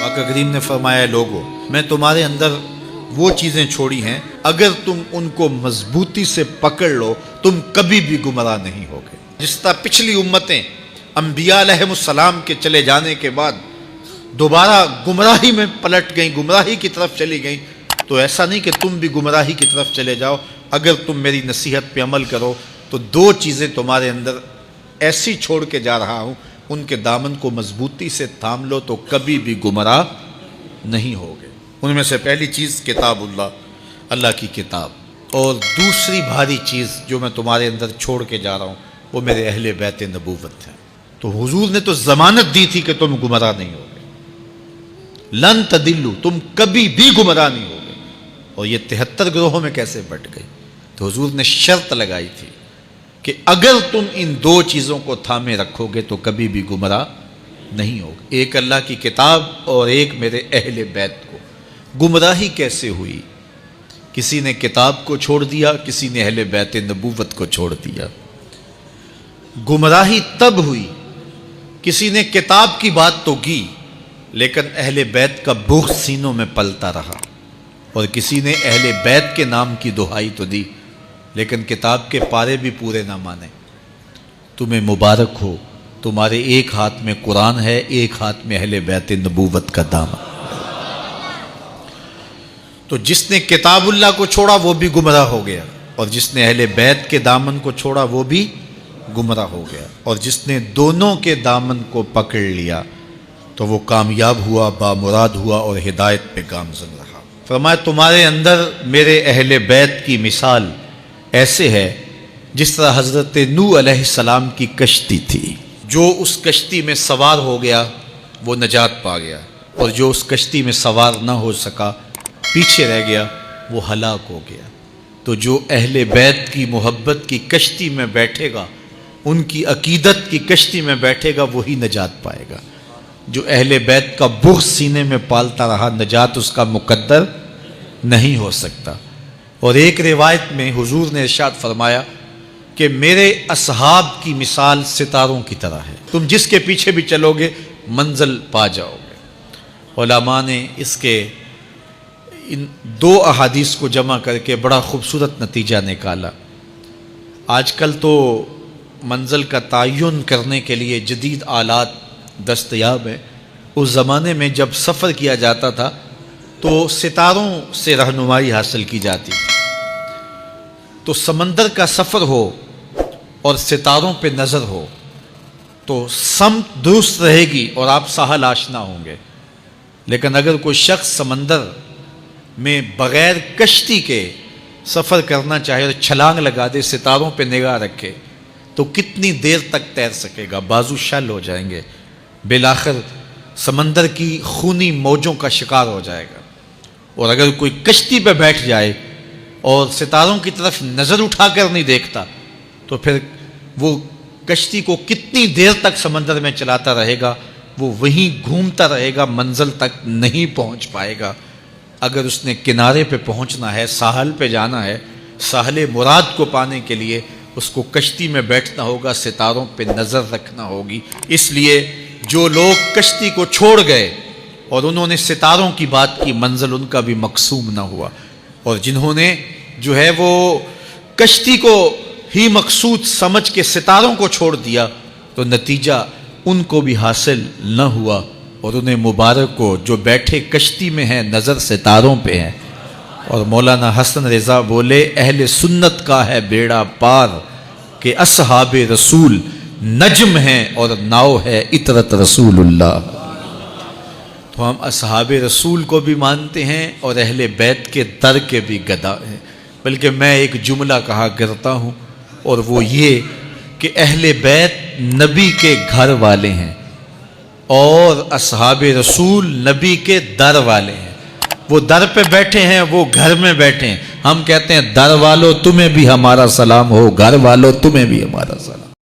آقا کریم نے فرمایا لوگو میں تمہارے اندر وہ چیزیں چھوڑی ہیں اگر تم ان کو مضبوطی سے پکڑ لو تم کبھی بھی گمراہ نہیں ہوگے۔ جس طرح پچھلی امتیں انبیاء علیہ السلام کے چلے جانے کے بعد دوبارہ گمراہی میں پلٹ گئیں، گمراہی کی طرف چلی گئیں، تو ایسا نہیں کہ تم بھی گمراہی کی طرف چلے جاؤ۔ اگر تم میری نصیحت پہ عمل کرو تو دو چیزیں تمہارے اندر ایسی چھوڑ کے جا رہا ہوں، ان کے دامن کو مضبوطی سے تھام لو تو کبھی بھی گمراہ نہیں ہوگے۔ ان میں سے پہلی چیز کتاب اللہ کی کتاب، اور دوسری بھاری چیز جو میں تمہارے اندر چھوڑ کے جا رہا ہوں وہ میرے اہل بیت نبوت ہیں۔ تو حضور نے تو ضمانت دی تھی کہ تم گمراہ نہیں ہوگے، لن تدلوا، تم کبھی بھی گمراہ نہیں ہوگے۔ اور یہ 73 گروہوں میں کیسے بٹ گئی؟ تو حضور نے شرط لگائی تھی کہ اگر تم ان دو چیزوں کو تھامے رکھو گے تو کبھی بھی گمراہ نہیں ہوگے، ایک اللہ کی کتاب اور ایک میرے اہل بیت کو۔ گمراہی کیسے ہوئی؟ کسی نے کتاب کو چھوڑ دیا، کسی نے اہل بیت نبوت کو چھوڑ دیا۔ گمراہی تب ہوئی کسی نے کتاب کی بات تو کی لیکن اہل بیت کا بغض سینوں میں پلتا رہا، اور کسی نے اہل بیت کے نام کی دہائی تو دی لیکن کتاب کے پارے بھی پورے نہ مانے۔ تمہیں مبارک ہو، تمہارے ایک ہاتھ میں قرآن ہے، ایک ہاتھ میں اہل بیت نبوت کا دامن۔ تو جس نے کتاب اللہ کو چھوڑا وہ بھی گمراہ ہو گیا، اور جس نے اہل بیت کے دامن کو چھوڑا وہ بھی گمراہ ہو گیا، اور جس نے دونوں کے دامن کو پکڑ لیا تو وہ کامیاب ہوا، بامراد ہوا اور ہدایت پہ گامزن رہا۔ فرمایا تمہارے اندر میرے اہل بیت کی مثال ایسے ہے جس طرح حضرت نوح علیہ السلام کی کشتی تھی، جو اس کشتی میں سوار ہو گیا وہ نجات پا گیا، اور جو اس کشتی میں سوار نہ ہو سکا، پیچھے رہ گیا، وہ ہلاک ہو گیا۔ تو جو اہل بیت کی محبت کی کشتی میں بیٹھے گا، ان کی عقیدت کی کشتی میں بیٹھے گا، وہی نجات پائے گا۔ جو اہل بیت کا بغض سینے میں پالتا رہا، نجات اس کا مقدر نہیں ہو سکتا۔ اور ایک روایت میں حضور نے ارشاد فرمایا کہ میرے اصحاب کی مثال ستاروں کی طرح ہے، تم جس کے پیچھے بھی چلو گے منزل پا جاؤ گے۔ علماء نے اس کے ان دو احادیث کو جمع کر کے بڑا خوبصورت نتیجہ نکالا۔ آج کل تو منزل کا تعین کرنے کے لیے جدید آلات دستیاب ہیں، اس زمانے میں جب سفر کیا جاتا تھا تو ستاروں سے رہنمائی حاصل کی جاتی تھی۔ تو سمندر کا سفر ہو اور ستاروں پہ نظر ہو تو سمت درست رہے گی اور آپ ساحل آشنا ہوں گے، لیکن اگر کوئی شخص سمندر میں بغیر کشتی کے سفر کرنا چاہے اور چھلانگ لگا دے، ستاروں پہ نگاہ رکھے تو کتنی دیر تک تیر سکے گا؟ بازو شل ہو جائیں گے، بالآخر سمندر کی خونی موجوں کا شکار ہو جائے گا۔ اور اگر کوئی کشتی پہ بیٹھ جائے اور ستاروں کی طرف نظر اٹھا کر نہیں دیکھتا تو پھر وہ کشتی کو کتنی دیر تک سمندر میں چلاتا رہے گا؟ وہ وہیں گھومتا رہے گا، منزل تک نہیں پہنچ پائے گا۔ اگر اس نے کنارے پہ پہنچنا ہے، ساحل پہ جانا ہے، ساحل مراد کو پانے کے لیے اس کو کشتی میں بیٹھنا ہوگا، ستاروں پہ نظر رکھنا ہوگی۔ اس لیے جو لوگ کشتی کو چھوڑ گئے اور انہوں نے ستاروں کی بات کی، منزل ان کا بھی مقصوم نہ ہوا، اور جنہوں نے جو ہے وہ کشتی کو ہی مقصود سمجھ کے ستاروں کو چھوڑ دیا تو نتیجہ ان کو بھی حاصل نہ ہوا، اور انہیں مبارک ہو جو بیٹھے کشتی میں ہیں، نظر ستاروں پہ ہیں۔ اور مولانا حسن رضا بولے اہل سنت کا ہے بیڑا پار کہ اصحاب رسول نجم ہیں اور ناؤ ہے اطرت رسول اللہ۔ تو ہم اصحاب رسول کو بھی مانتے ہیں اور اہل بیت کے در کے بھی گدا ہیں۔ بلکہ میں ایک جملہ کہا کرتا ہوں اور وہ یہ کہ اہل بیت نبی کے گھر والے ہیں اور اصحاب رسول نبی کے در والے ہیں۔ وہ در پہ بیٹھے ہیں، وہ گھر میں بیٹھے ہیں۔ ہم کہتے ہیں در والوں تمہیں بھی ہمارا سلام ہو، گھر والوں تمہیں بھی ہمارا سلام۔